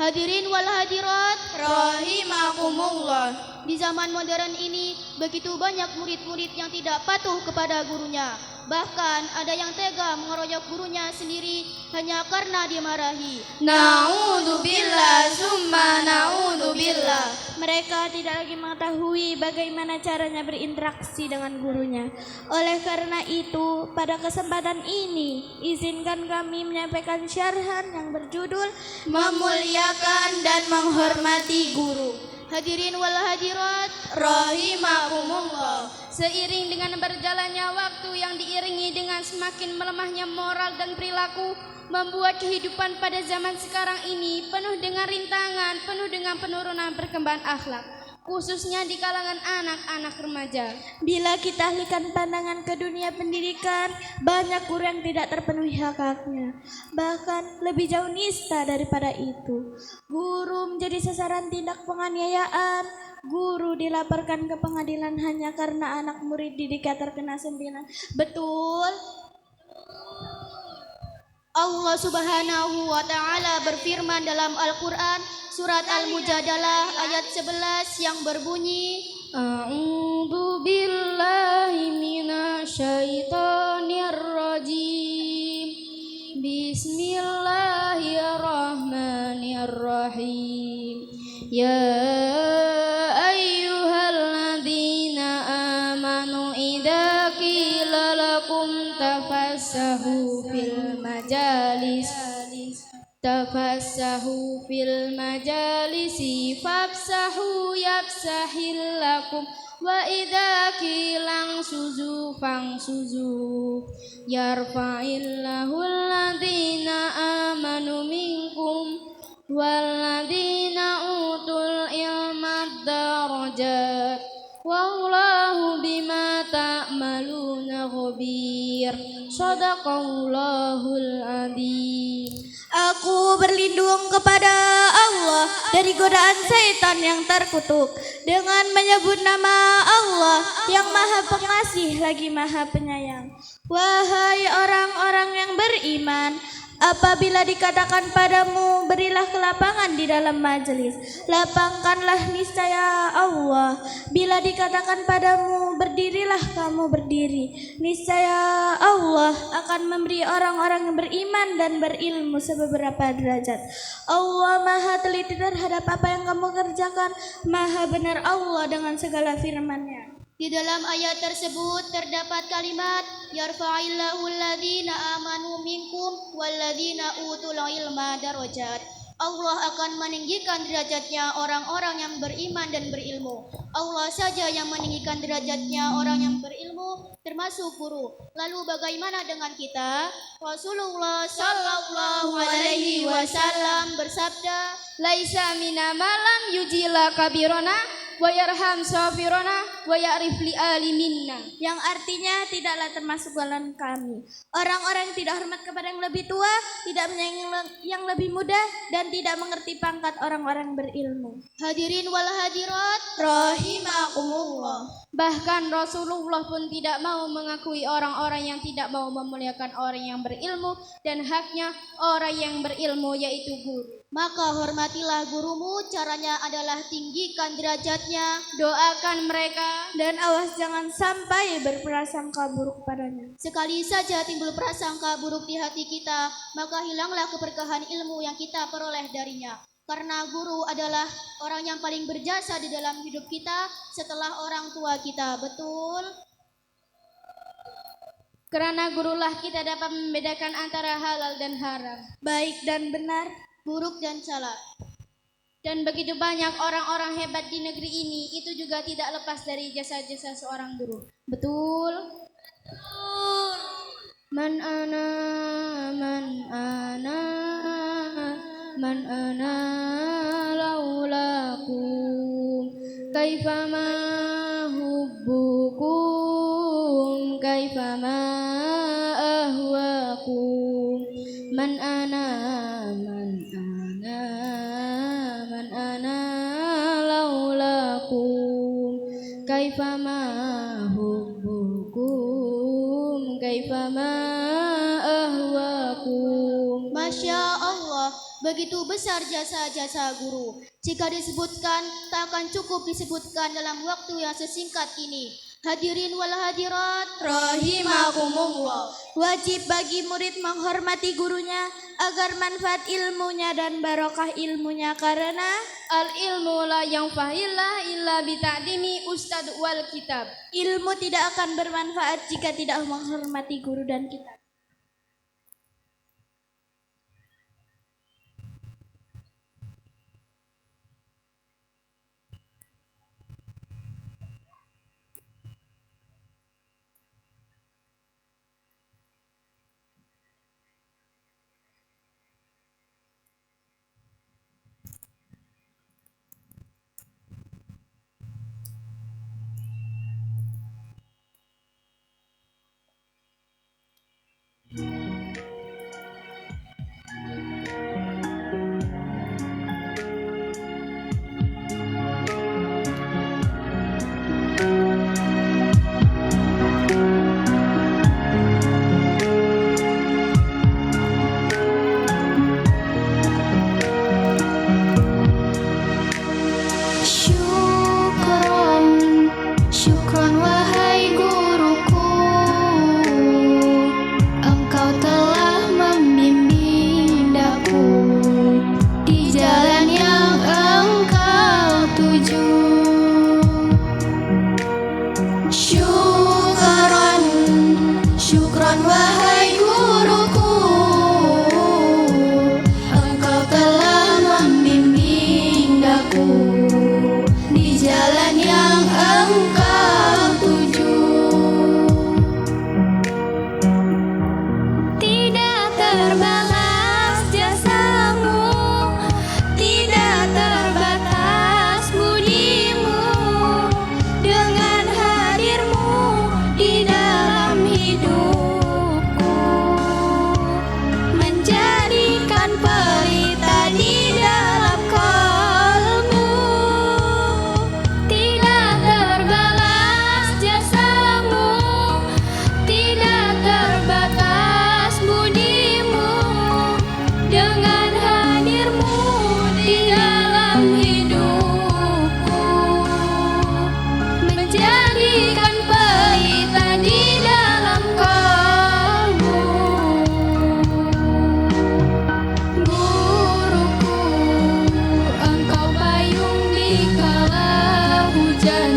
Hadirin wal hadirat rahimakumullah. Di zaman modern ini begitu banyak murid-murid yang tidak patuh kepada gurunya. Bahkan ada yang tega mengeroyok gurunya sendiri hanya karena dimarahi. Na'udzubillah summa na'udzubillah. Mereka tidak lagi mengetahui bagaimana caranya berinteraksi dengan gurunya. Oleh karena itu, pada kesempatan ini, izinkan kami menyampaikan syarhan yang berjudul Memuliakan dan menghormati guru. Hadirin wal hadirat rahimakumullah. Seiring dengan berjalannya waktu yang diiringi dengan semakin melemahnya moral dan perilaku, membuat kehidupan pada zaman sekarang ini penuh dengan rintangan, penuh dengan penurunan perkembangan akhlak, khususnya di kalangan anak-anak remaja. Bila kita alihkan pandangan ke dunia pendidikan, banyak guru yang tidak terpenuhi hak-haknya. Bahkan lebih jauh nista daripada itu. Guru menjadi sasaran tindak penganiayaan. Guru dilaporkan ke pengadilan hanya karena anak murid didiknya terkena sempilan. Betul? Allah Subhanahu wa taala berfirman dalam Al-Qur'an surat Al-Mujadalah ayat 11 yang berbunyi A'udzu billahi minasyaitonir rajim. Bismillahirrahmanirrahim. Ya ayyuhalladzina amanu idza qila lakum tafassahu fil majalisi fafsahu yafsahil wa idza qilang suzu fangsuzu yarfa'illahu alladzina amanu minkum walladzina utul ilma darajat wallahu bima ta'maluna khabir. Shadaqallahul adzim. Aku berlindung kepada Allah dari godaan setan yang terkutuk dengan menyebut nama Allah yang Maha Pengasih lagi Maha Penyayang. Wahai orang-orang yang beriman, apabila dikatakan padamu berilah kelapangan di dalam majelis, lapangkanlah niscaya Allah. Bila dikatakan padamu berdirilah kamu berdiri, niscaya Allah akan memberi orang-orang yang beriman dan berilmu sebeberapa derajat. Allah Maha teliti terhadap apa yang kamu kerjakan, Maha benar Allah dengan segala firman-Nya. Di dalam ayat tersebut terdapat kalimat yarfa'illahu alladzina amanu minkum walladzina utul ilma darajat. Allah akan meninggikan derajatnya orang-orang yang beriman dan berilmu. Allah saja yang meninggikan derajatnya orang yang berilmu, termasuk guru. Lalu bagaimana dengan kita? Rasulullah sallallahu alaihi wasallam bersabda, Laisa mina malam yujila kabirona wa yarham safirona wa ya'rif li aliminna. Yang artinya tidaklah termasuk golongan kami orang-orang yang tidak hormat kepada yang lebih tua, tidak menyayangi yang lebih muda, dan tidak mengerti pangkat orang-orang yang berilmu. hadirin wal hadirat rahimakumullah. Bahkan Rasulullah pun tidak mau mengakui orang-orang yang tidak mau memuliakan orang yang berilmu dan haknya orang yang berilmu yaitu guru. Maka hormatilah gurumu, caranya adalah tinggikan derajatnya, Doakan mereka Dan awas jangan sampai berprasangka buruk padanya. sekali saja timbul prasangka buruk di hati kita, maka hilanglah keberkahan ilmu yang kita peroleh darinya. Karena guru adalah orang yang paling berjasa di dalam hidup kita setelah orang tua kita, betul? Karena gurulah kita dapat membedakan antara halal dan haram, Baik dan benar, Buruk dan salah. dan begitu banyak orang-orang hebat di negeri ini, itu juga tidak lepas dari jasa-jasa seorang guru. Betul? Man ana laulakum kaifama hubbukum kaifama ahwakum man ana laulakum kaifama hubbukum kaifama ahwakum. Masya Allah, Begitu besar jasa-jasa guru. Jika disebutkan, tak akan cukup disebutkan dalam waktu yang sesingkat ini. Hadirin wal hadirat, Rahimakumullah. Wajib bagi murid menghormati gurunya agar manfaat ilmunya dan barokah ilmunya, karena Al ilmu la yanfa'illah illa bita'dimi ustad wal kitab. ilmu tidak akan bermanfaat jika tidak menghormati guru dan kitab. Syukron wahai guruku, engkau telah membimbing daku di jalan yang engkau tuju. Syukron wahai guruku, engkau telah membimbing daku di jalan yang engkau tuju. Tidak terbalas jasamu, tidak terbatas budimu, dengan hadirmu di dalam hidupku, menjadikan pelita di dalam kalbu. Tidak terbalas jasamu, tidak terbatas budimu, dengan hadirmu di dalam hidupku, menjadikan pelita di dalam kalbu. Guruku, engkau payung di kala hujan,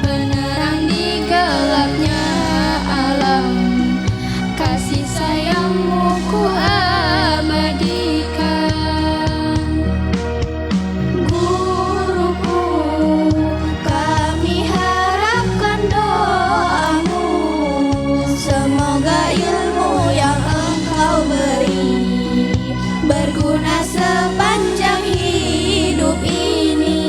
penerang di gelapnya alam, kasih sayangmu ku abadikan. Guruku, kami harapkan doamu, semoga ilmu yang engkau beri berguna sepanjang hidup ini.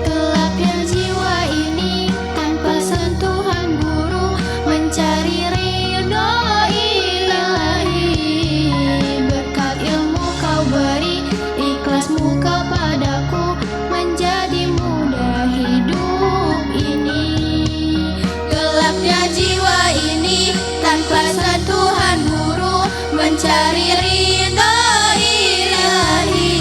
Gelapnya jiwa ini tanpa sentuhan guru, mencari ridho ilahi. Berkat ilmu kau beri, ikhlasmu kepadaku, menjadi mudah hidup ini. Gelapnya jiwa ini tanpa sentuhan guru, mencari ridho ilahi.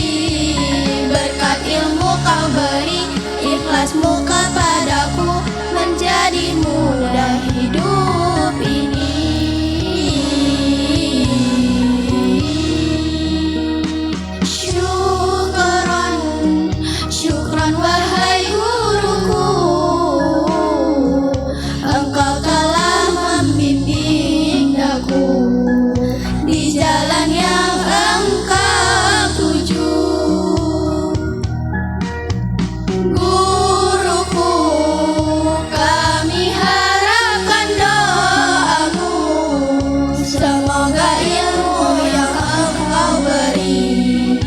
Berkat ilmu kau beri, ikhlasmu kepadaku, menjadi mudah hidup ini. Syukron wahai guruku, engkau telah membimbing daku di jalan yang engkau tuju. Guruku, kami harapkan doamu, semoga ilmu yang engkau beri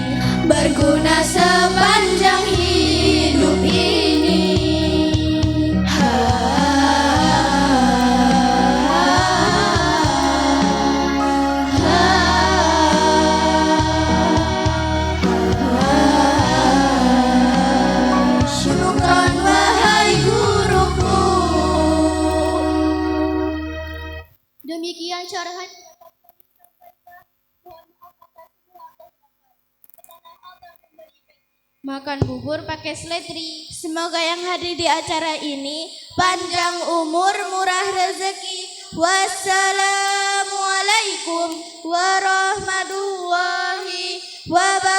berguna sepanjang hidup ini. makan bubur pakai seledri. Semoga yang hadir di acara ini panjang umur, murah rezeki. Wassalamualaikum warahmatullahi wabarakatuh.